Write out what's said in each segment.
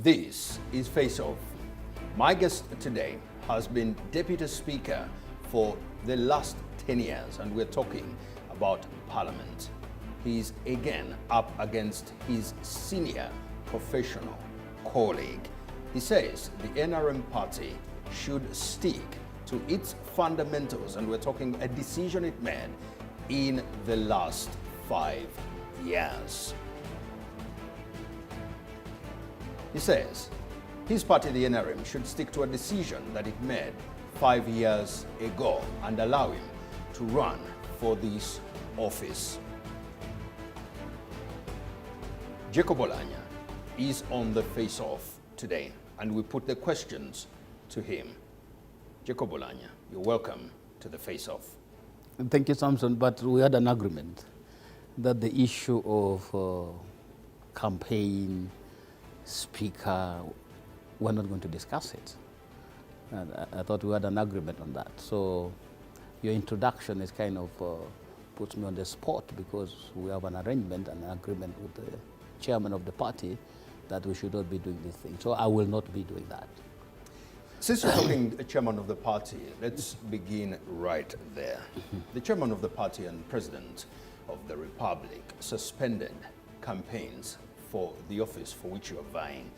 This is Face Off. My guest today has been Deputy Speaker for the last 10 years, and we're talking about Parliament. He's again up against his senior professional colleague. He says the NRM party should stick to its fundamentals, and we're talking a decision it made in the last 5 years. He says his party, the NRM, should stick to a decision that it made 5 years ago and allow him to run for this office. Jacob Oulanya is on the Face Off today, and we put the questions to him. Jacob Oulanya, you're welcome to the Face Off. Thank you, Samson, but we had an agreement that the issue of campaign, speaker, we're not going to discuss it. And I thought we had an agreement on that. So your introduction is kind of puts me on the spot, because we have an arrangement and an agreement with the chairman of the party that we should not be doing this thing. So I will not be doing that. Since you're talking chairman of the party, let's begin right there. The chairman of the party and president of the republic suspended campaigns for the office for which you are vying.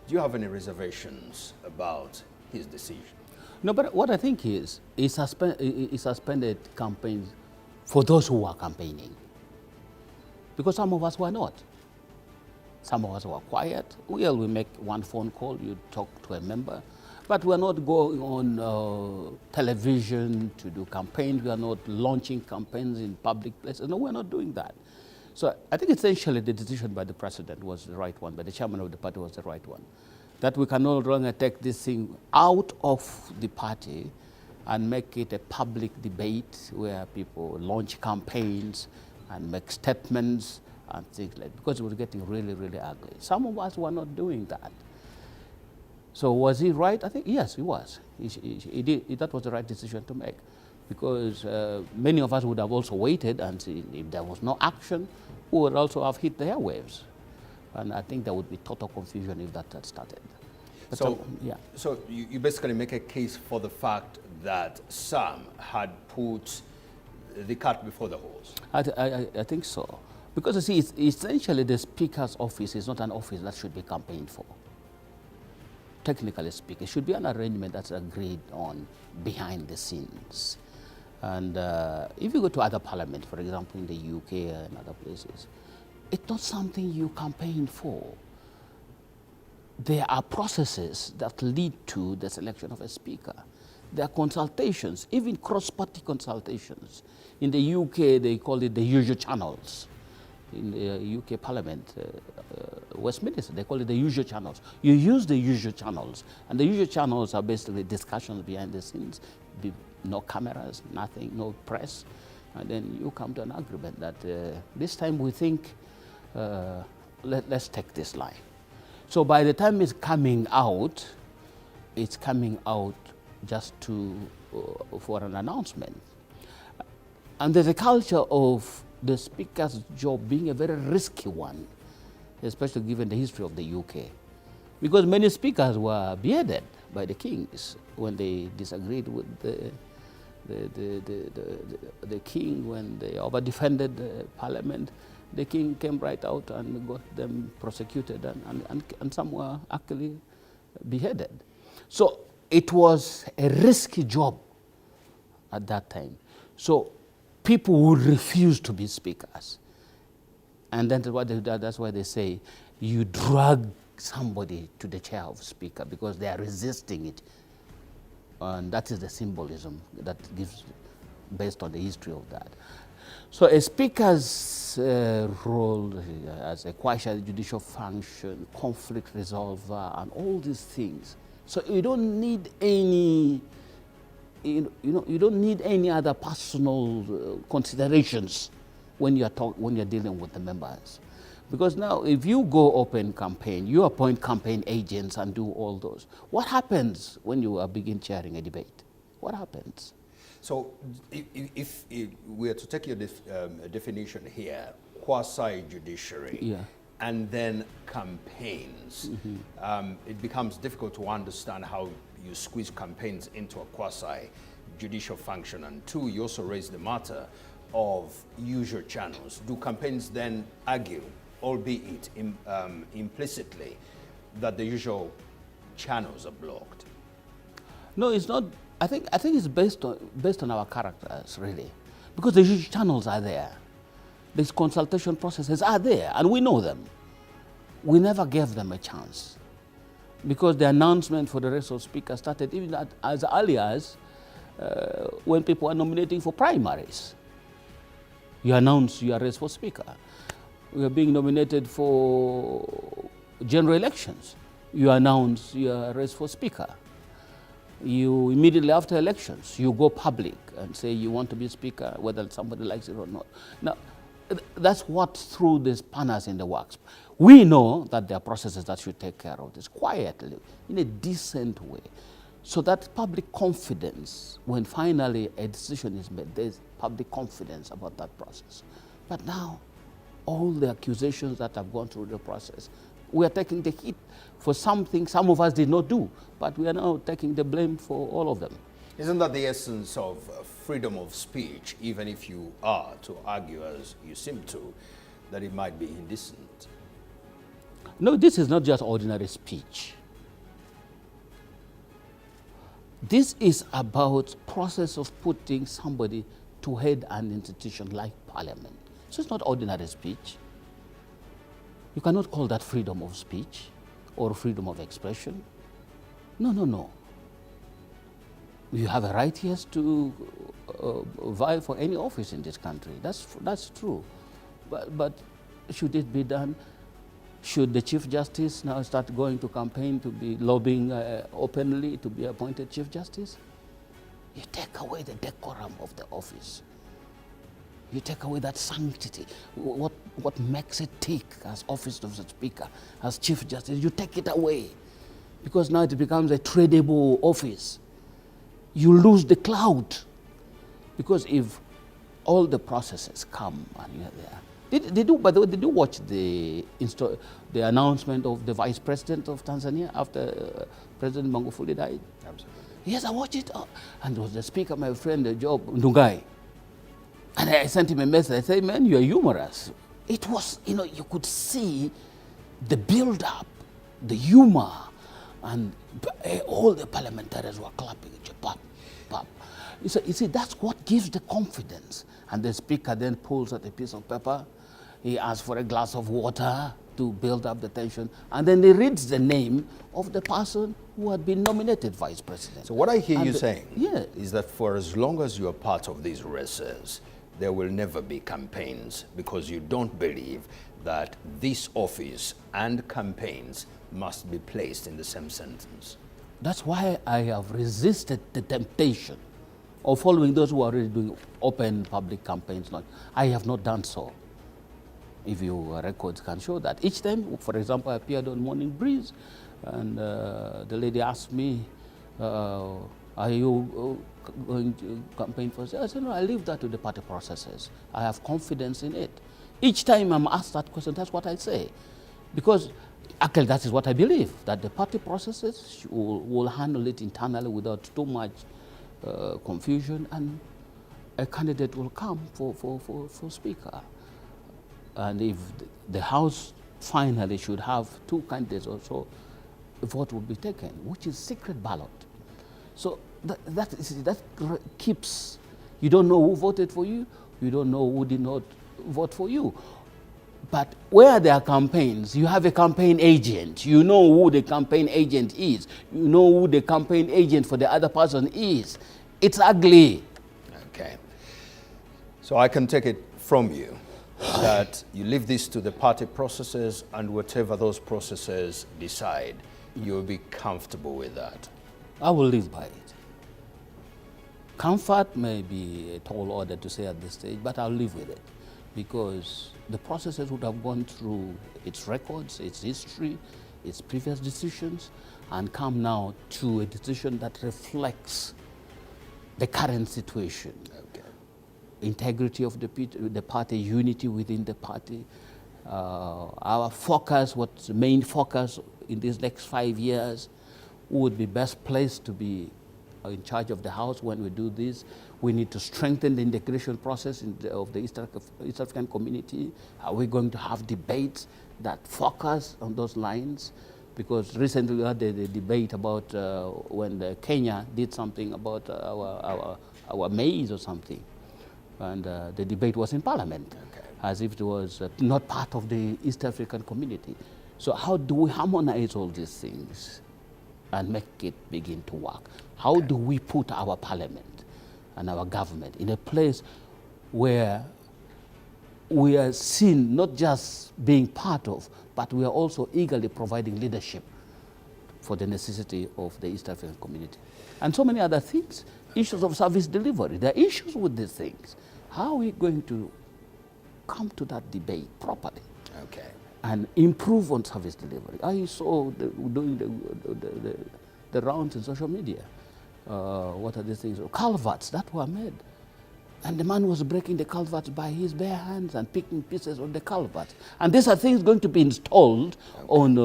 Do you have any reservations about his decision? No, but what I think is, he suspended campaigns for those who were campaigning. Because some of us were not. Some of us were quiet. Well, we make one phone call, you talk to a member. But we're not going on television to do campaigns. We are not launching campaigns in public places. No, we're not doing that. So I think essentially the decision by the president was the right one, by the chairman of the party was the right one. That we can no longer take this thing out of the party and make it a public debate where people launch campaigns and make statements and things like that, because it was getting really, really ugly. Some of us were not doing that. So was he right? I think, yes, he was. He did. That was the right decision to make, because many of us would have also waited and seen if there was no action, we would also have hit the airwaves. And I think there would be total confusion if that had started. But so you basically make a case for the fact that some had put the cart before the horse. I think so. Because you see, it's essentially the speaker's office is not an office that should be campaigned for. Technically speaking, it should be an arrangement that's agreed on behind the scenes. And if you go to other parliaments, for example, in the UK and other places, it's not something you campaign for. There are processes that lead to the selection of a speaker. There are consultations, even cross-party consultations. In the UK, they call it the usual channels. In the UK Parliament, Westminster, they call it the usual channels. You use the usual channels, and the usual channels are basically discussions behind the scenes, no cameras, nothing, no press, and then you come to an agreement that this time we think, let's take this line. So by the time it's coming out just for an announcement. And there's a culture of the speaker's job being a very risky one, especially given the history of the UK. Because many speakers were beheaded by the kings when they disagreed with the king, when they over-defended the parliament. The king came right out and got them prosecuted, and some were actually beheaded. So it was a risky job at that time. So people would refuse to be speakers. And then that's why they say you drag somebody to the chair of speaker because they are resisting it. And that is the symbolism that gives, based on the history of that. So a speaker's role as a quasi-judicial function, conflict resolver, and all these things. So you don't need any you don't need any other personal considerations when you're dealing with the members. Because now, if you go open campaign, you appoint campaign agents and do all those. What happens when you begin chairing a debate? What happens? So if we are to take your definition here, quasi-judiciary, and then campaigns. It becomes difficult to understand how you squeeze campaigns into a quasi-judicial function. And two, you also raise the matter of usual channels. Do campaigns then argue, albeit implicitly, that the usual channels are blocked? No, it's not. I think it's based on our characters, really, because the usual channels are there. These consultation processes are there, and we know them. We never gave them a chance, because the announcement for the race of speaker started even as early as when people are nominating for primaries. You announce your race for speaker. We are being nominated for general elections. You announce your race for speaker. You immediately after elections, you go public and say you want to be speaker, whether somebody likes it or not. Now, that's what threw the spanners in the works. We know that there are processes that should take care of this quietly, in a decent way, so that public confidence, when finally a decision is made, there's public confidence about that process. But now, all the accusations that have gone through the process, we are taking the hit for something some of us did not do, but we are now taking the blame for all of them. Isn't that the essence of freedom of speech, even if you are to argue, as you seem to, that it might be indecent? No, this is not just ordinary speech. This is about process of putting somebody to head an institution like Parliament. So it's not ordinary speech. You cannot call that freedom of speech or freedom of expression. No, no, no. You have a right, yes, to vie for any office in this country. That's true. But should it be done? Should the Chief Justice now start going to campaign to be lobbying openly to be appointed Chief Justice? You take away the decorum of the office. You take away that sanctity. What makes it tick as office of the Speaker, as Chief Justice, you take it away. Because now it becomes a tradable office. You lose the clout. Because if all the processes come and you're there, they do, by the way, did you watch the announcement of the Vice President of Tanzania after President Magufuli died? Absolutely. Yes, I watched it. And it was the Speaker, my friend, Job Ndungai. And I sent him a message. I said, man, you're humorous. It was, you could see the build-up, the humor, and all the parliamentarians were clapping. Pop, pop. You see, that's what gives the confidence. And the Speaker then pulls out a piece of paper. He asks for a glass of water to build up the tension. And then he reads the name of the person who had been nominated Vice President. So what I hear you saying yeah, is that for as long as you are part of these races, there will never be campaigns, because you don't believe that this office and campaigns must be placed in the same sentence. That's why I have resisted the temptation of following those who are already doing open public campaigns. I have not done so. If your records can show that. Each time, for example, I appeared on Morning Breeze, and the lady asked me, are you going to campaign for? I said, no, I leave that to the party processes. I have confidence in it. Each time I'm asked that question, that's what I say. Because actually that is what I believe, that the party processes will handle it internally without too much confusion, and a candidate will come for Speaker. And if the House finally should have 2 candidates or so, a vote will be taken, which is secret ballot. So that keeps, you don't know who voted for you, you don't know who did not vote for you. But where there are campaigns, you have a campaign agent. You know who the campaign agent is. You know who the campaign agent for the other person is. It's ugly. Okay. So I can take it from you that you leave this to the party processes, and whatever those processes decide, you'll be comfortable with that. I will live by it. Comfort may be a tall order to say at this stage, but I'll live with it, because the processes would have gone through its records, its history, its previous decisions, and come now to a decision that reflects the current situation. Okay. Integrity of the party, unity within the party, Our focus, what's the main focus in these next 5 years, who would be best placed to be in charge of the House when we do this. We need to strengthen the integration process of the East African community. Are we going to have debates that focus on those lines? Because recently we had the debate about when Kenya did something about our maize or something. And the debate was in Parliament, as if it was not part of the East African community. So how do we harmonize all these things and make it begin to work? How do we put our Parliament and our government in a place where we are seen not just being part of, but we are also eagerly providing leadership for the necessity of the East African community? And so many other things, issues of service delivery. There are issues with these things. How are we going to come to that debate properly and improve on service delivery? I saw doing the rounds in social media. What are these things? Culverts that were made. And the man was breaking the culverts by his bare hands and picking pieces of the culverts. And these are things going to be installed on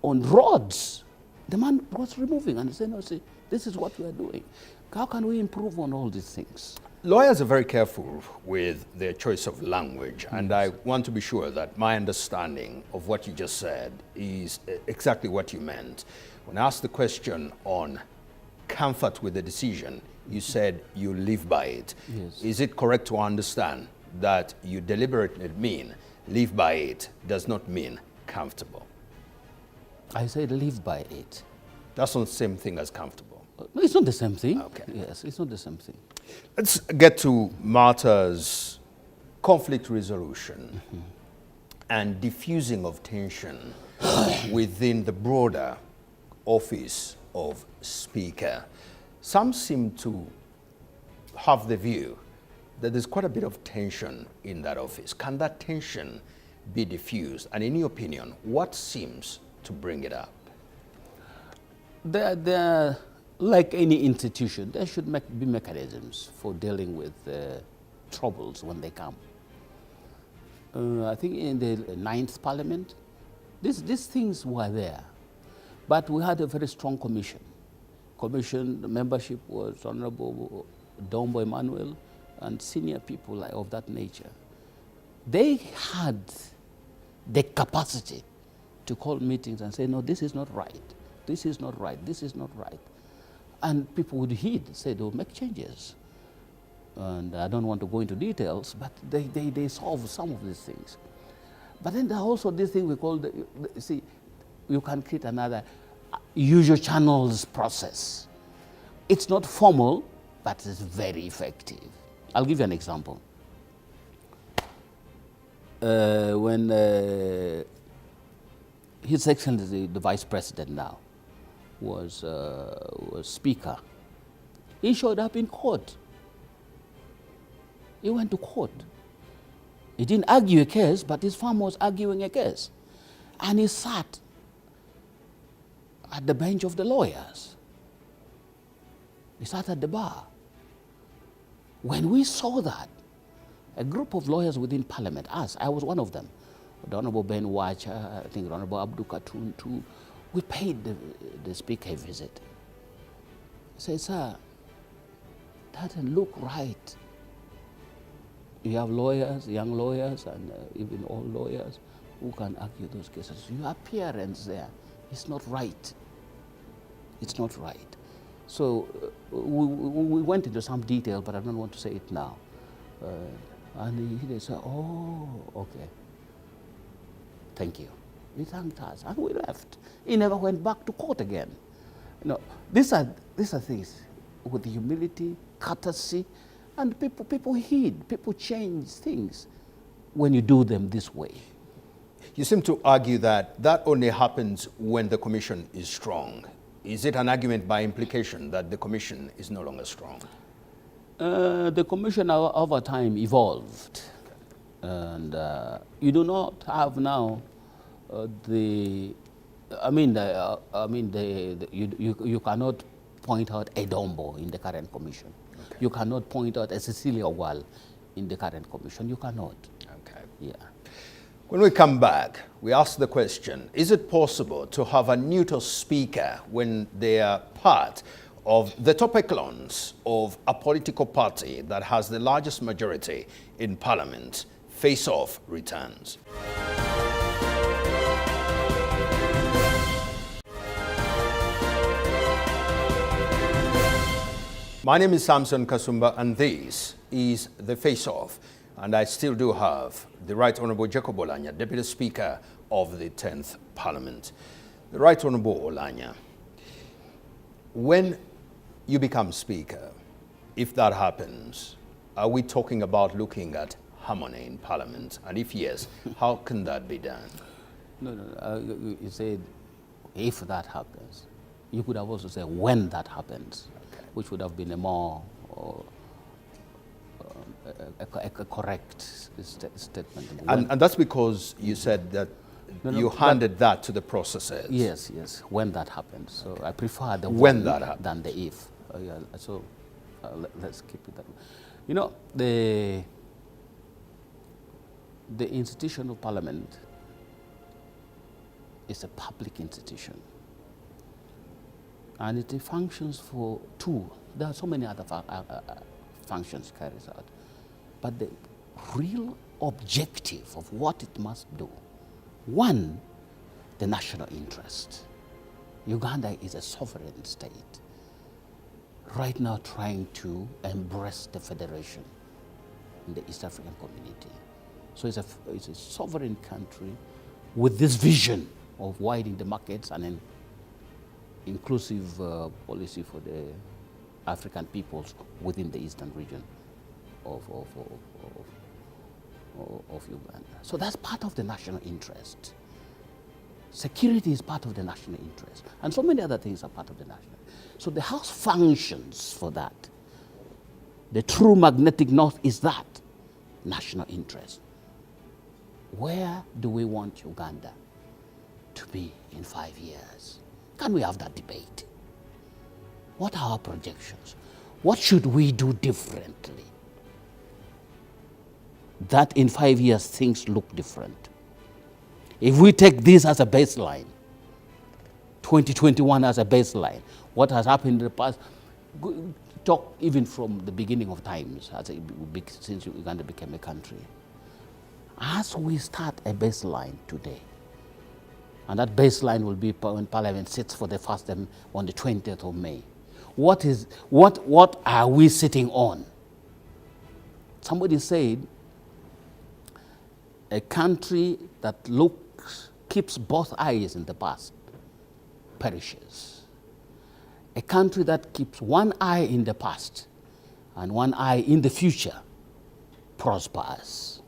roads. The man was removing and saying, no, see, this is what we are doing. How can we improve on all these things? Lawyers are very careful with their choice of language, and I want to be sure that my understanding of what you just said is exactly what you meant. When I asked the question on comfort with the decision, you said you live by it. Yes. Is it correct to understand that you deliberately mean live by it does not mean comfortable? I said live by it. That's not the same thing as comfortable. No, it's not the same thing. Okay. Yes, it's not the same thing. Let's get to matters, conflict resolution and diffusing of tension within the broader office of Speaker. Some seem to have the view that there's quite a bit of tension in that office. Can that tension be diffused? And in your opinion, what seems to bring it up? There, like any institution, there should be mechanisms for dealing with troubles when they come. I think in the 9th Parliament, these things were there. But we had a very strong commission. The membership was Honorable Dombo Emmanuel and senior people of that nature. They had the capacity to call meetings and say, no, this is not right. This is not right. This is not right. And people would heed, say they'll make changes. And I don't want to go into details, but they solve some of these things. But then there are also this thing we call, see, you can create another usual channels process. It's not formal, but it's very effective. I'll give you an example. When His Excellency, the Vice President now, was Speaker, he showed up in court. He went to court. He didn't argue a case, but his firm was arguing a case. And he sat at the bench of the lawyers. He sat at the bar. When we saw that, a group of lawyers within Parliament, I was one of them, the Honorable Ben Wacha, I think the Honorable Abdul Khatun too, we paid the Speaker a visit. He said, sir, that doesn't look right. You have lawyers, young lawyers, and even old lawyers who can argue those cases. Your appearance there is not right. It's not right. So we went into some detail, but I don't want to say it now. And he said, oh, okay. Thank you. He thanked us, and we left. He never went back to court again. You know, these are things with humility, courtesy, and people heed, people change things when you do them this way. You seem to argue that that only happens when the commission is strong. Is it an argument by implication that the commission is no longer strong? The commission over time evolved, and you do not have now you cannot point out a Dombo in the current commission. Okay. You cannot point out a Cecilia Wal in the current commission. You cannot. Okay. Yeah. When we come back, we ask the question, is it possible to have a neutral speaker when they are part of the top echelons of a political party that has the largest majority in parliament? Face Off returns. My name is Samson Kasumba, and this is the Face Off. And I still do have the Right Honourable Jacob Oulanya, Deputy Speaker of the 10th Parliament. The Right Honourable Oulanya, when you become Speaker, if that happens, are we talking about looking at harmony in Parliament? And if yes, how can that be done? No, you said if that happens. You could have also said when that happens, okay, which would have been a more a correct statement. And that's because you said that you handed that to the processes. Yes, yes, when that happens. So I prefer the when that happens than the if. Yeah, so let's keep it that way. You know, the institution of Parliament is a public institution. And it functions for two. There are so many other functions carries out. But the real objective of what it must do, one, the national interest. Uganda is a sovereign state, right now trying to embrace the federation in the East African community. So it's a sovereign country with this vision of widening the markets and an inclusive policy for the African peoples within the eastern region of Uganda. So that's part of the national interest. Security is part of the national interest. And so many other things are part of the national interest. So the House functions for that. The true magnetic north is that national interest. Where do we want Uganda to be in 5 years? Can we have that debate? What are our projections? What should we do differently that in 5 years things look different? If we take this as a baseline, 2021 as a baseline, what has happened in the past, talk even from the beginning of times, since Uganda became a country. As we start a baseline today, and that baseline will be when Parliament sits for the first time on the 20th of May. What are we sitting on? Somebody said, a country that keeps both eyes in the past perishes. A country that keeps one eye in the past and one eye in the future prospers.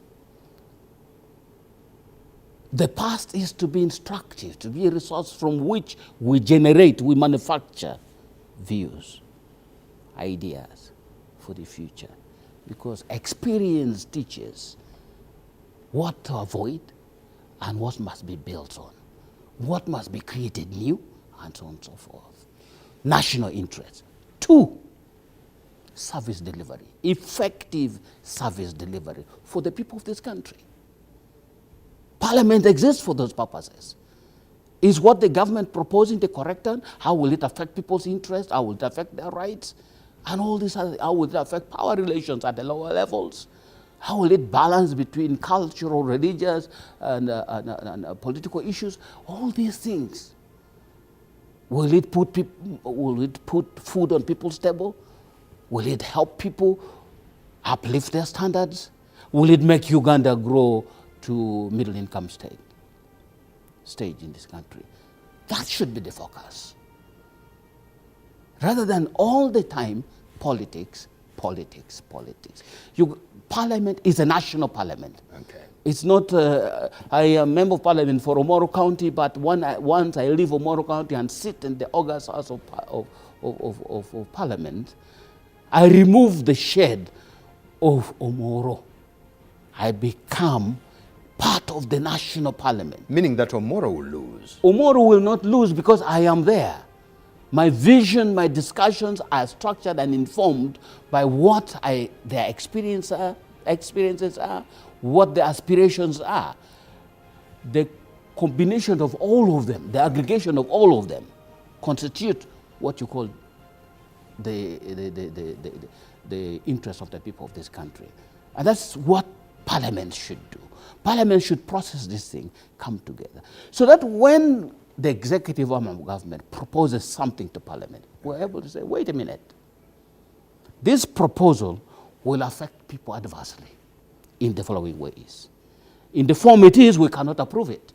The past is to be instructive, to be a resource from which we manufacture views, ideas for the future. Because experience teaches what to avoid and what must be built on, what must be created new, and so on and so forth. National interest. Two, service delivery, effective service delivery for the people of this country. Parliament exists for those purposes. Is what the government proposing the correct one? How will it affect people's interests? How will it affect their rights? And all this, how will it affect power relations at the lower levels? How will it balance between cultural, religious, and political issues? All these things. Will it put food on people's table? Will it help people uplift their standards? Will it make Uganda grow to middle-income stage in this country? That should be the focus. Rather than all the time politics. Parliament is a national parliament. Okay. It's not, I am member of parliament for Omoro County, but once I leave Omoro County and sit in the August House of Parliament, I remove the shade of Omoro. I become part of the national parliament. Meaning that Omoro will lose? Omoro will not lose because I am there. My vision, my discussions are structured and informed by what their experience experiences are, what the aspirations are. The combination of all of them, the aggregation of all of them, constitute what you call the interest of the people of this country. And that's what Parliament should do. Parliament should process this thing, come together. So that when the executive arm of government proposes something to Parliament, we're able to say, wait a minute, this proposal will affect people adversely in the following ways. In the form it is, we cannot approve it.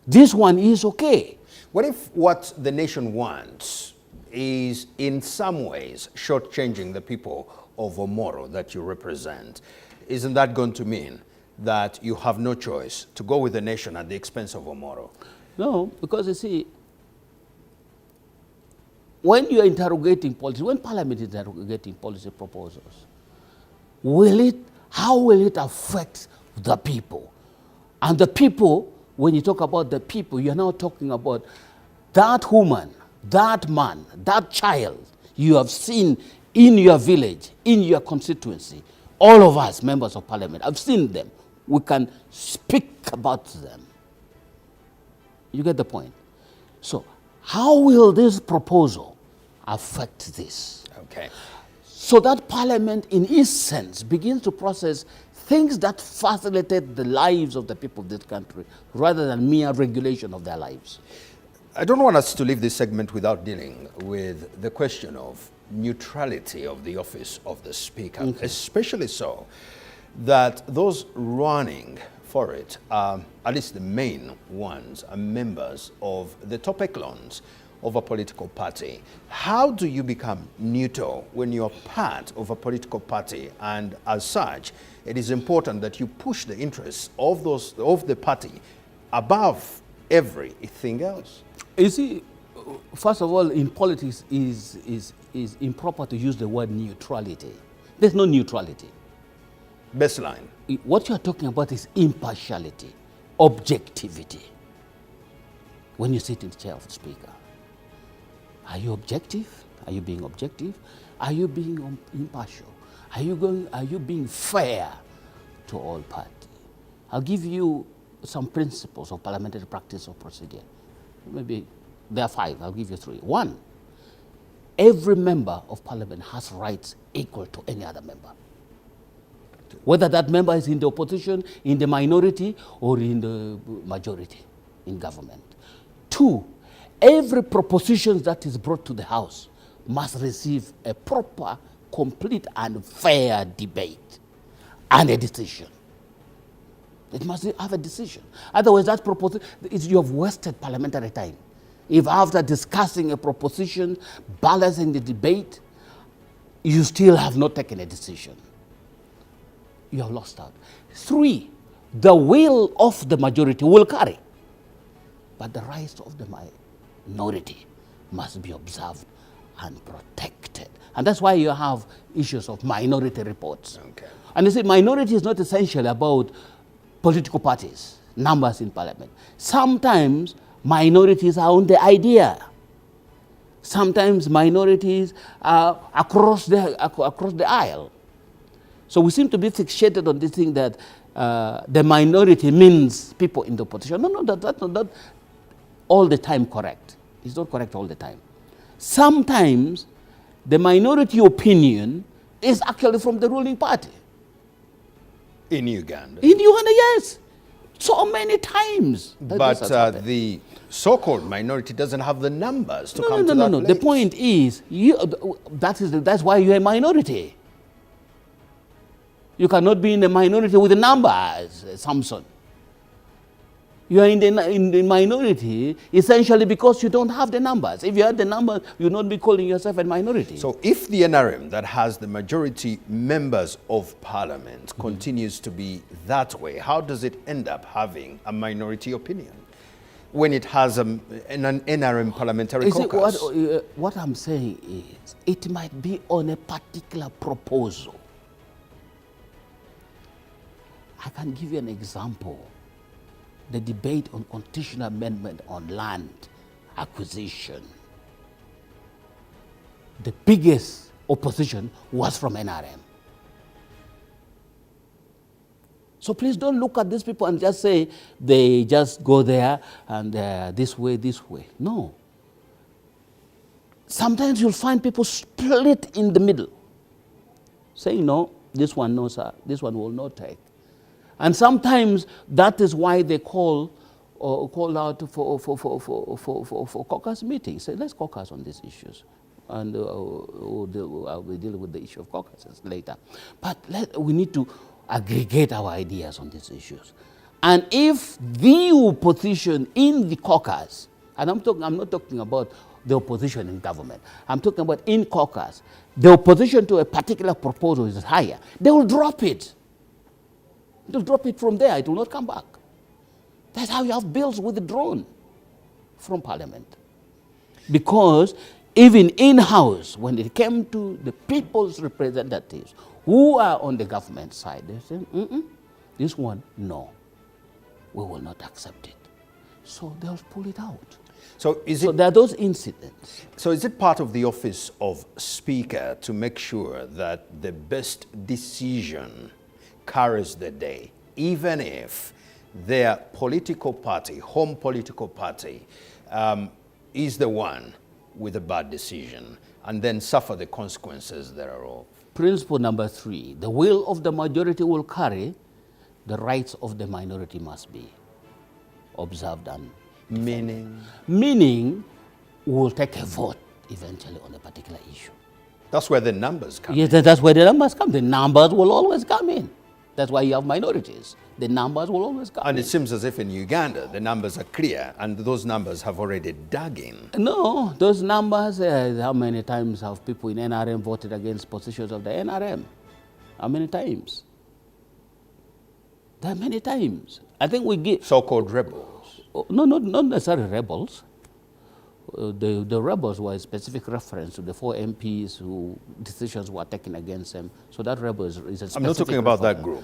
This one is okay. What if what the nation wants is in some ways shortchanging the people of Omoro that you represent? Isn't that going to mean that you have no choice to go with the nation at the expense of Omoro? No, because you see, when you're interrogating policy, when Parliament is interrogating policy proposals, how will it affect the people? And the people, when you talk about the people, you're now talking about that woman, that man, that child you have seen in your village, in your constituency. All of us, members of Parliament, have seen them. We can speak about them. You get the point? So, how will this proposal affect this? Okay. So that Parliament, in its sense, begins to process things that facilitate the lives of the people of this country rather than mere regulation of their lives. I don't want us to leave this segment without dealing with the question of neutrality of the office of the Speaker, especially so that those running for it, at least the main ones, are members of the top echelons of a political party. How do you become neutral when you're part of a political party, and as such, it is important that you push the interests of the party above everything else? You see, first of all, in politics is improper to use the word neutrality. There's no neutrality. Baseline. What you're talking about is impartiality, objectivity. When you sit in the chair of the Speaker, are you objective? Are you being objective? Are you being impartial? Are you being fair to all parties? I'll give you some principles of parliamentary practice or procedure. Maybe there are 5, I'll give you 3. 1, every member of Parliament has rights equal to any other member. Whether that member is in the opposition, in the minority, or in the majority in government. 2, every proposition that is brought to the House must receive a proper, complete, and fair debate and a decision. It must have a decision. Otherwise, that proposition, you have wasted parliamentary time. If after discussing a proposition, balancing the debate, you still have not taken a decision, you have lost out. 3, the will of the majority will carry, but the rights of the minority must be observed and protected. And that's why you have issues of minority reports. Okay. And you see, minority is not essentially about political parties, numbers in Parliament. Sometimes minorities are on the idea. Sometimes minorities are across the aisle. So we seem to be fixated on this thing that the minority means people in the opposition. No, that's not all the time correct. It's not correct all the time. Sometimes the minority opinion is actually from the ruling party. In Uganda? In Uganda, yes. So many times. But the so-called minority doesn't have the numbers to come to that place. The point is, that's why you're a minority. You cannot be in the minority with the numbers, Samson. You are in the minority essentially because you don't have the numbers. If you had the numbers, you would not be calling yourself a minority. So if the NRM that has the majority members of Parliament continues to be that way, how does it end up having a minority opinion when it has an NRM parliamentary caucus? What I'm saying is, it might be on a particular proposal. I can give you an example. The debate on constitutional amendment on land acquisition. The biggest opposition was from NRM. So please don't look at these people and just say they just go there and this way, this way. No. Sometimes you'll find people split in the middle, saying, no, this one no, sir, this one will not take. And sometimes that is why they call out for caucus meetings. Say, let's caucus on these issues. And we'll deal with the issue of caucuses later. But we need to aggregate our ideas on these issues. And if the opposition in the caucus, and I'm not talking about the opposition in government, I'm talking about in caucus, the opposition to a particular proposal is higher, they will drop it. They'll drop it from there, it will not come back. That's how you have bills withdrawn from parliament. Because even in-house, when it came to the people's representatives who are on the government side, they said, this one, no, we will not accept it. So they'll pull it out. So there are those incidents. So is it part of the office of Speaker to make sure that the best decision carries the day, even if their political party, home political party, is the one with a bad decision, and then suffer the consequences thereof? Principle number 3, the will of the majority will carry, the rights of the minority must be observed and Meaning? Meaning, we'll take a vote eventually on a particular issue. That's where the numbers come in. Yes, that's where the numbers come. The numbers will always come in. That's why you have minorities. The numbers will always come in. And it seems as if in Uganda, the numbers are clear, and those numbers have already dug in. No, those numbers, how many times have people in NRM voted against positions of the NRM? How many times? There are many times. I think we give... So-called rebels. No, not necessarily rebels. The rebels were a specific reference to the 4 MPs who decisions were taken against them. So that rebel is a specific... I'm not talking about that group.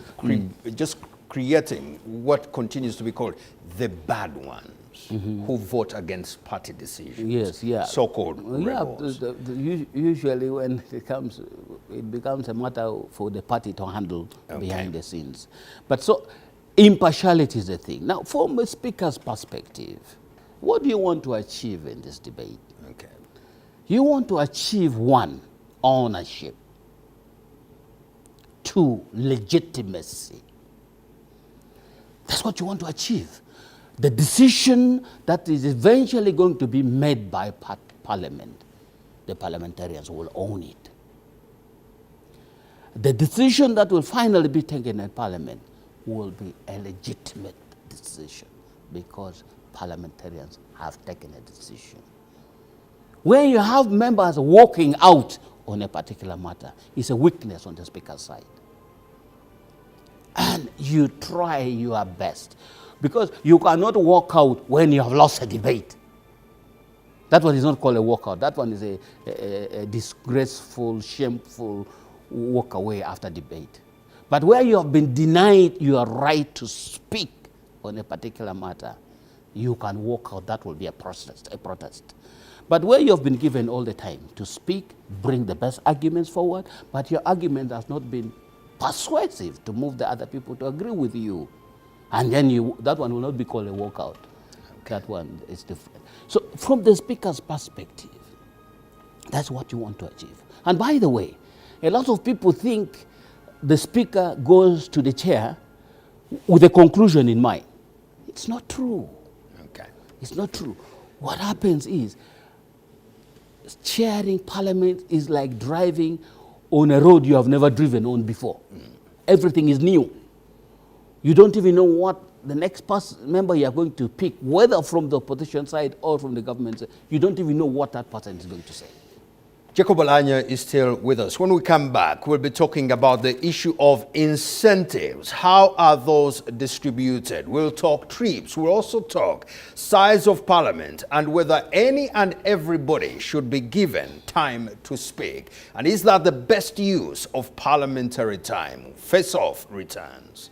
Just creating what continues to be called the bad ones who vote against party decisions. Yes, yeah. So-called rebels. Usually when it becomes a matter for the party to handle behind the scenes. But so impartiality is the thing. Now, from a speaker's perspective, what do you want to achieve in this debate? Okay. You want to achieve 1, ownership. 2, legitimacy. That's what you want to achieve. The decision that is eventually going to be made by parliament, the parliamentarians will own it. The decision that will finally be taken in parliament will be a legitimate decision because parliamentarians have taken a decision. When you have members walking out on a particular matter, it's a weakness on the speaker's side. And you try your best because you cannot walk out when you have lost a debate. That one is not called a walkout. That one is a disgraceful, shameful walk away after debate. But where you have been denied your right to speak on a particular matter, you can walk out. That will be a protest. But where you have been given all the time to speak, bring the best arguments forward, but your argument has not been persuasive to move the other people to agree with you, and then that one will not be called a walkout. Okay. That one is different. So from the speaker's perspective, that's what you want to achieve. And by the way, a lot of people think the speaker goes to the chair with a conclusion in mind. It's not true. Okay. It's not true. What happens is, chairing parliament is like driving on a road you have never driven on before. Everything is new. You don't even know what the next member you are going to pick, whether from the opposition side or from the government side. You don't even know what that person is going to say. Jacob Oulanya is still with us. When we come back, we'll be talking about the issue of incentives. How are those distributed? We'll talk trips. We'll also talk size of parliament and whether any and everybody should be given time to speak. And is that the best use of parliamentary time? Face Off returns.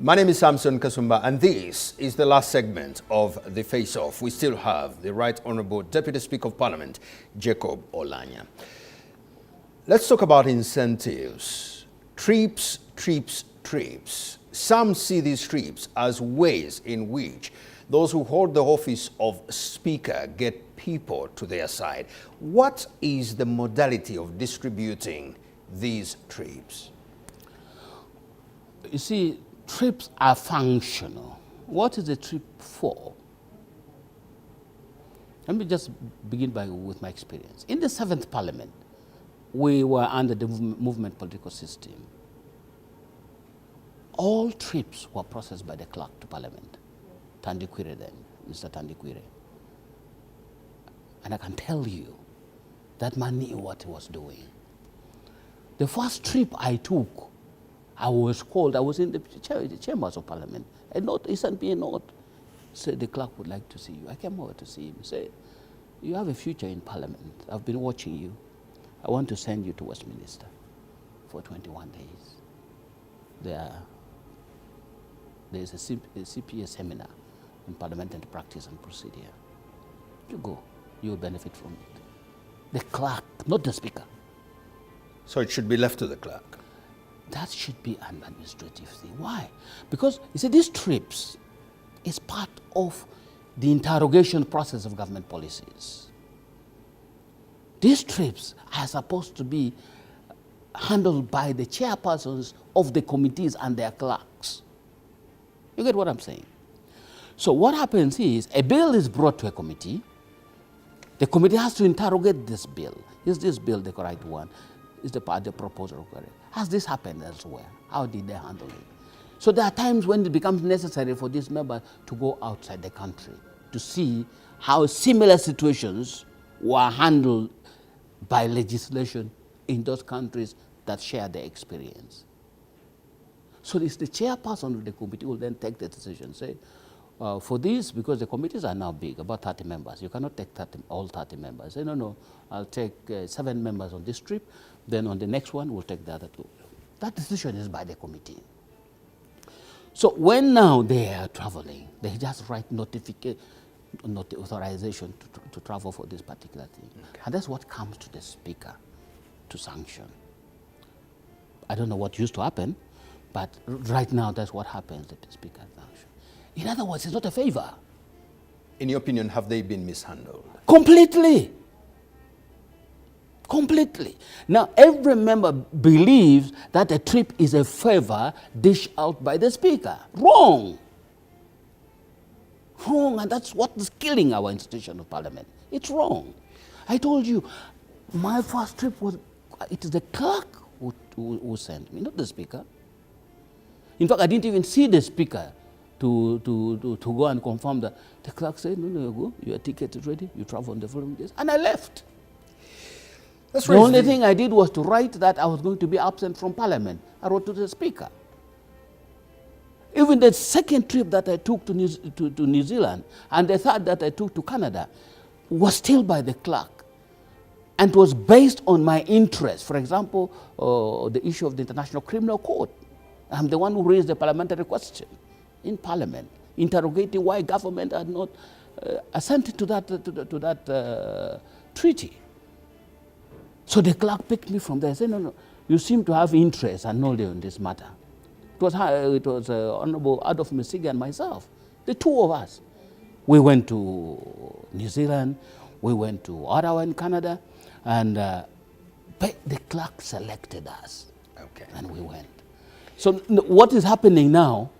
My name is Samson Kasumba, and this is the last segment of the Face Off. We still have the Right Honourable Deputy Speaker of Parliament, Jacob Oulanya. Let's talk about incentives. Trips. Some see these trips as ways in which those who hold the office of Speaker get people to their side. What is the modality of distributing these trips? You see, trips are functional. What is a trip for? Let me just begin with my experience. In the 7th Parliament, we were under the movement political system. All trips were processed by the clerk to Parliament, Tandikwire then, Mr. Tandikwire. And I can tell you, that man knew what he was doing. The first trip I took, I was called, I was in the chambers of Parliament. A note, he sent me a note, said the clerk would like to see you. I came over to see him, said, you have a future in Parliament. I've been watching you. I want to send you to Westminster for 21 days. There's a CPA seminar on parliamentary practice and procedure. You go, you'll benefit from it. The clerk, not the Speaker. So it should be left to the clerk? That should be an administrative thing. Why? Because, you see, these trips is part of the interrogation process of government policies. These trips are supposed to be handled by the chairpersons of the committees and their clerks. You get what I'm saying? So what happens is, a bill is brought to a committee. The committee has to interrogate this bill. Is this bill the correct one? Is the proposal correct? Has this happened elsewhere? How did they handle it? So there are times when it becomes necessary for this member to go outside the country to see how similar situations were handled by legislation in those countries that share their experience. So it's the chairperson of the committee will then take the decision, say, for this, because the committees are now big, about 30 members. You cannot take all 30 members. Say, no, I'll take 7 members on this trip, then on the next one, we'll take the other 2. That decision is by the committee. So when now they are traveling, they just write authorization to travel for this particular thing. Okay. And that's what comes to the Speaker to sanction. I don't know what used to happen, but right now that's what happens, that the Speaker sanction. In other words, it's not a favor. In your opinion, have they been mishandled? Completely. Completely. Now, every member believes that a trip is a favor dished out by the Speaker. Wrong. Wrong, and that's what is killing our institution of Parliament. It's wrong. I told you, my first trip was, it is the clerk who sent me, not the Speaker. In fact, I didn't even see the Speaker to go and confirm that. The clerk said, no, you go, your ticket is ready, you travel on the following days, and I left. The only thing I did was to write that I was going to be absent from Parliament. I wrote to the Speaker. Even the second trip that I took to New Zealand and the third that I took to Canada was still by the clerk and was based on my interest. For example, the issue of the International Criminal Court. I'm the one who raised the parliamentary question in Parliament, interrogating why government had not assented to that treaty. So the clerk picked me from there and said, no, you seem to have interest and knowledge on this matter. It was Honorable Adolf Mesiga and myself, the two of us. We went to New Zealand, we went to Ottawa in Canada, and the clerk selected us. Okay. And we went. So what is happening now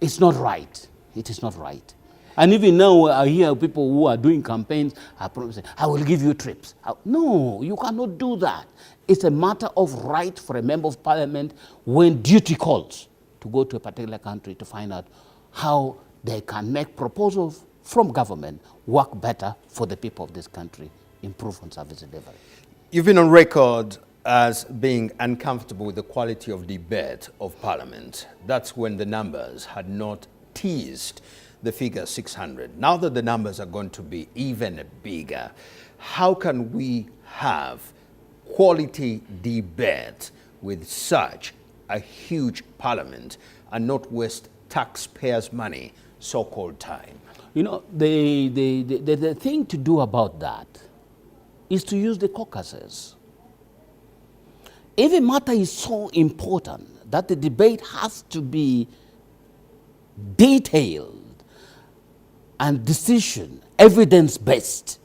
is not right. It is not right. And even now I hear people who are doing campaigns are promising, I will give you trips. No, you cannot do that. It's a matter of right for a member of Parliament when duty calls to go to a particular country to find out how they can make proposals from government work better for the people of this country, improve on service delivery. You've been on record as being uncomfortable with the quality of debate of Parliament. That's when the numbers had not teased the figure 600. Now that the numbers are going to be even bigger, how can we have quality debate with such a huge Parliament and not waste taxpayers' money, so-called time? You know, the thing to do about that is to use the caucuses. If a matter is so important that the debate has to be detailed and decision, evidence-based,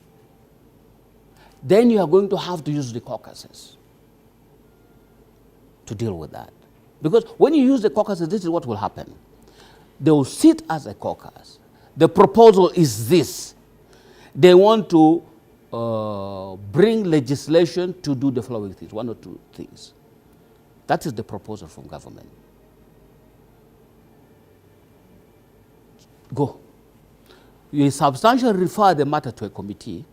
then you are going to have to use the caucuses to deal with that. Because when you use the caucuses, this is what will happen. They will sit as a caucus. The proposal is this. They want to bring legislation to do the following things, one or two things. That is the proposal from government. Go. You substantially refer the matter to a committee,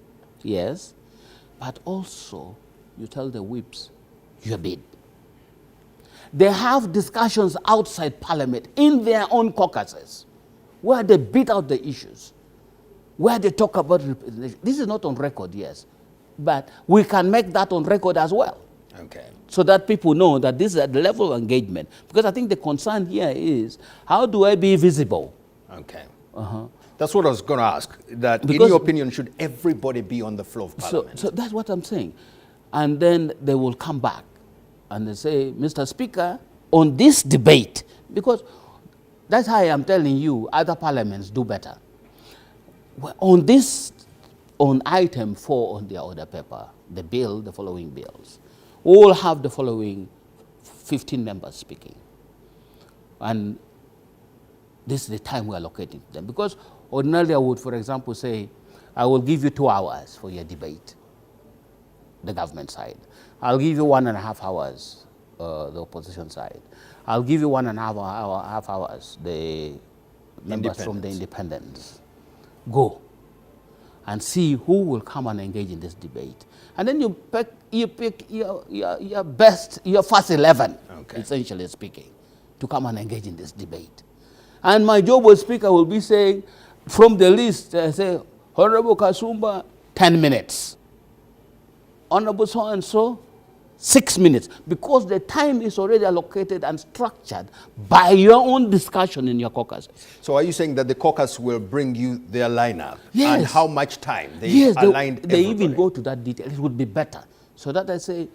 yes, but also you tell the whips your bid. They have discussions outside Parliament in their own caucuses where they beat out the issues, where they talk about representation. This is not on record, yes, but we can make that on record as well. Okay. So that people know that this is at the level of engagement. Because I think the concern here is, how do I be visible? Okay. That's what I was going to ask. That, because in your opinion, should everybody be on the floor of Parliament? So that's what I'm saying. And then they will come back and they say, Mr. Speaker, on this debate, because that's how I am telling you, other parliaments do better. Well, on this, on item 4 on their order paper, the bill, the following bills, we will have the following 15 members speaking. And this is the time we are allocating to them. Because ordinarily I would, for example, say, I will give you 2 hours for your debate, the government side. I'll give you 1.5 hours, the opposition side. I'll give you 1.5 hours, the members from the independents. Go and see who will come and engage in this debate. And then you pick your best, your first 11, okay, essentially speaking, to come and engage in this debate. And my job as speaker will be saying, from the list, say, Honorable Kasumba, 10 minutes. Honorable so-and-so, 6 minutes. Because the time is already allocated and structured by your own discussion in your caucus. So are you saying that the caucus will bring you their lineup? Yes. And how much time? Yes, aligned they even go to that detail. It would be better. So that I say,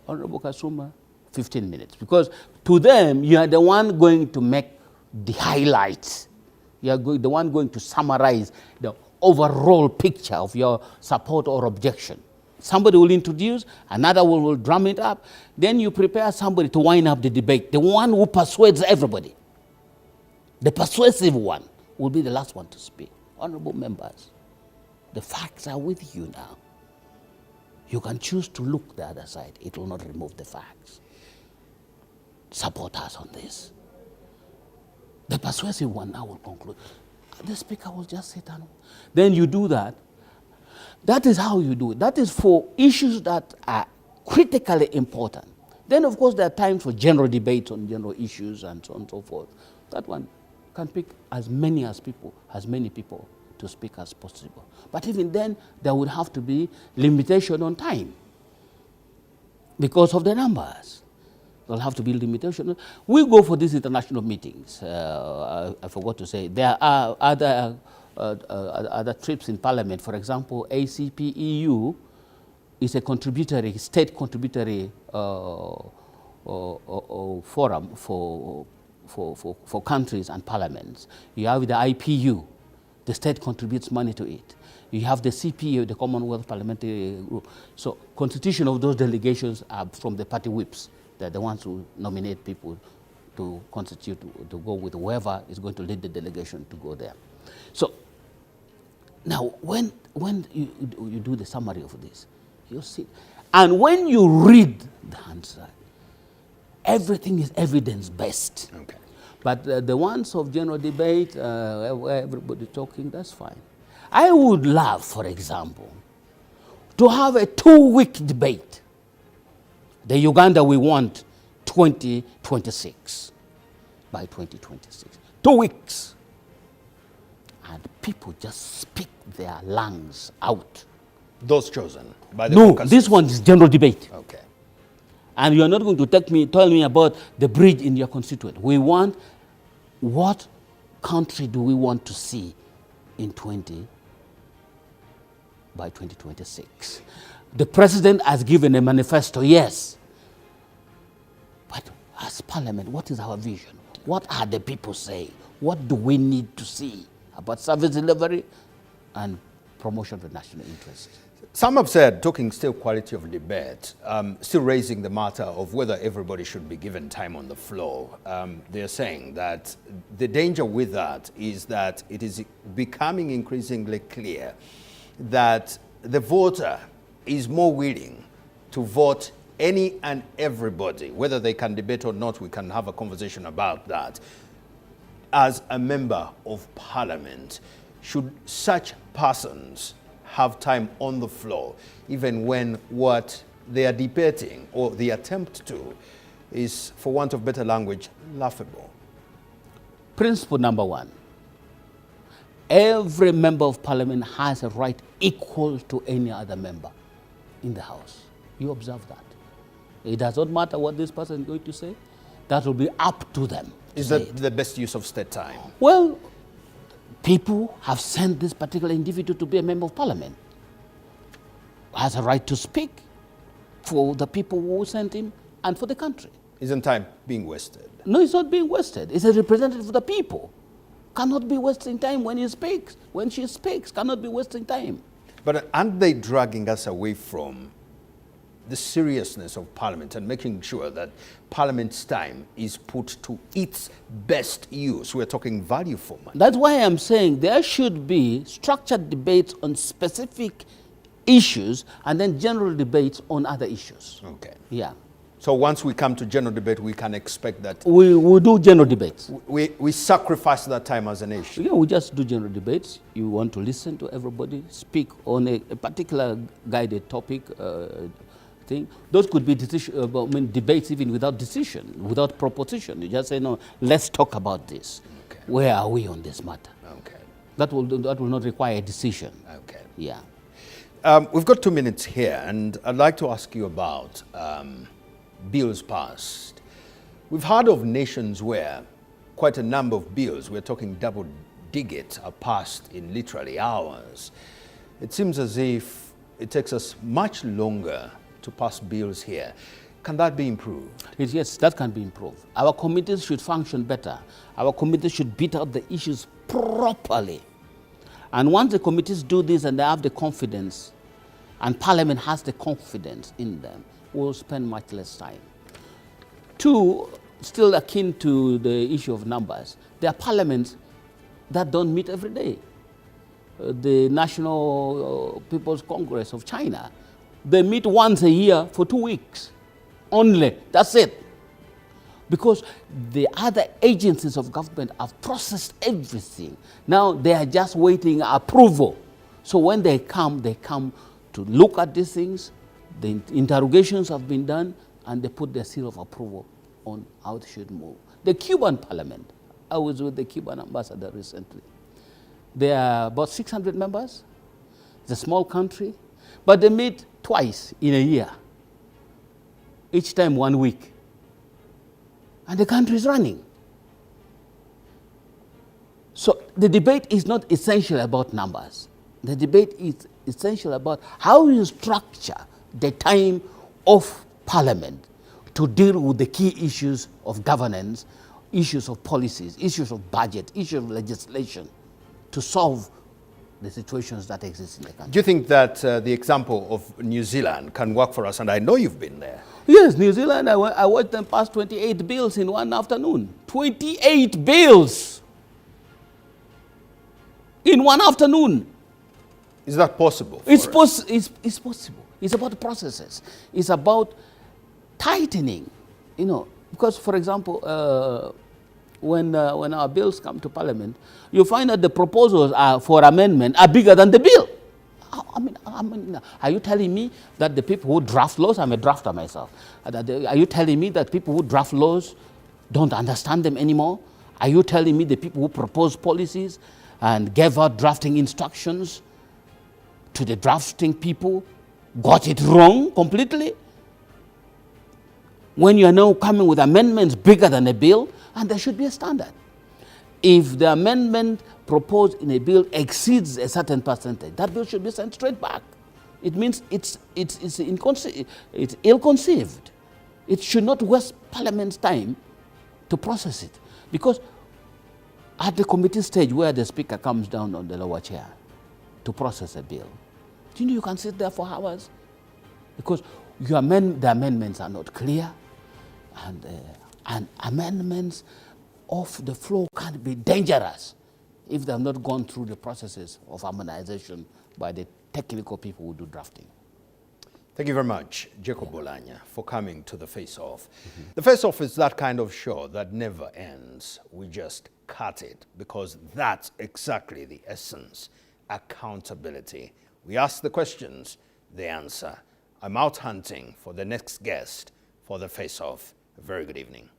Honorable Kasumba, 15 minutes. Because to them, you are the one going to make the highlights. You are the one going to summarize the overall picture of your support or objection. Somebody will introduce, another will drum it up. Then you prepare somebody to wind up the debate. The one who persuades everybody. The persuasive one will be the last one to speak. Honorable members, the facts are with you now. You can choose to look the other side. It will not remove the facts. Support us on this. The persuasive one now will conclude. The speaker will just sit down. Then you do that. That is how you do it. That is for issues that are critically important. Then, of course, there are times for general debates on general issues and so on and so forth. That one can pick as many people to speak as possible. But even then, there would have to be limitation on time because of the numbers. There'll have to be limitation. We go for these international meetings. I forgot to say, there are other trips in Parliament. For example, ACP-EU is a state contributory forum for countries and parliaments. You have the IPU, the state contributes money to it. You have the CPA, the Commonwealth Parliamentary Group. So constitution of those delegations are from the party whips. They're the ones who nominate people to constitute, to go with whoever is going to lead the delegation to go there. So now, when you do the summary of this, you see, and when you read the answer, everything is evidence-based. Okay. But the ones of general debate, where everybody talking, that's fine. I would love, for example, to have a 2-week debate. The Uganda we want 2026, by 2026. 2 weeks. And people just speak their lungs out. Those chosen by the No, this one is general debate. Okay. And you are not going to tell me about the bridge in your constituent. We want what country do we want to see by 2026? The president has given a manifesto, yes. But as parliament, what is our vision? What are the people saying? What do we need to see about service delivery and promotion of the national interest? Some have said, talking still quality of debate, still raising the matter of whether everybody should be given time on the floor. They're saying that the danger with that is that it is becoming increasingly clear that the voter is more willing to vote any and everybody, whether they can debate or not. We can have a conversation about that. As a member of parliament, should such persons have time on the floor, even when what they are debating or the attempt to is, for want of better language, laughable? Principle number one, every member of parliament has a right equal to any other member in the house. You observe that. It does not matter what this person is going to say. That will be up to them. Is that the best use of state time? Well, people have sent this particular individual to be a member of parliament. Has a right to speak for the people who sent him and for the country. Isn't time being wasted? No, it's not being wasted. It's a representative of the people. Cannot be wasting time when he speaks. When she speaks, cannot be wasting time. But aren't they dragging us away from the seriousness of parliament and making sure that parliament's time is put to its best use? We're talking value for money. That's why I'm saying there should be structured debates on specific issues and then general debates on other issues. Okay. Yeah. So once we come to general debate, we can expect that we do general debates. We sacrifice that time as a nation. Yeah, we just do general debates. You want to listen to everybody, speak on a particular guided topic, thing. Those could be debates even without decision, without proposition. You just say, no, let's talk about this. Okay. Where are we on this matter? Okay. That will not require a decision. Okay. Yeah. We've got 2 minutes here, and I'd like to ask you about bills passed. We've heard of nations where quite a number of bills, we're talking double digit, are passed in literally hours. It seems as if it takes us much longer to pass bills here. Can that be improved? Yes, that can be improved. Our committees should function better. Our committees should beat out the issues properly. And once the committees do this and they have the confidence, and Parliament has the confidence in them, we'll spend much less time. Two, still akin to the issue of numbers, there are parliaments that don't meet every day. The National People's Congress of China, they meet once a year for 2 weeks only. That's it. Because the other agencies of government have processed everything. Now they are just waiting approval. So when they come to look at these things, the interrogations have been done, and they put their seal of approval on how it should move. The Cuban parliament, I was with the Cuban ambassador recently. There are about 600 members. It's a small country, but they meet twice in a year, each time 1 week. And the country is running. So the debate is not essential about numbers. The debate is essential about how you structure the time of Parliament to deal with the key issues of governance, issues of policies, issues of budget, issues of legislation, to solve the situations that exist in the country. Do you think that the example of New Zealand can work for us? And I know you've been there. Yes, New Zealand, I watched them pass 28 bills in one afternoon. 28 bills in one afternoon. Is that possible? It's possible. It's about processes. It's about tightening, because, for example, when our bills come to Parliament, you find that the proposals for amendment are bigger than the bill. I mean, are you telling me that the people who draft laws, I'm a drafter myself, are you telling me that people who draft laws don't understand them anymore? Are you telling me the people who propose policies and gave out drafting instructions to the drafting people got it wrong completely? When you are now coming with amendments bigger than a bill, and there should be a standard. if the amendment proposed in a bill exceeds a certain percentage, that bill should be sent straight back. It means it's ill-conceived. It should not waste Parliament's time to process it. Because at the committee stage where the Speaker comes down on the lower chair to process a bill, do you know you can sit there for hours? Because the amendments are not clear, and amendments off the floor can be dangerous if they have not gone through the processes of harmonization by the technical people who do drafting. Thank you very much, Jacob Oulanya, for coming to the Face Off. The Face Off is that kind of show that never ends. We just cut it because that's exactly the essence. Accountability. We ask the questions, they answer. I'm out hunting for the next guest for the Face Off. A very good evening.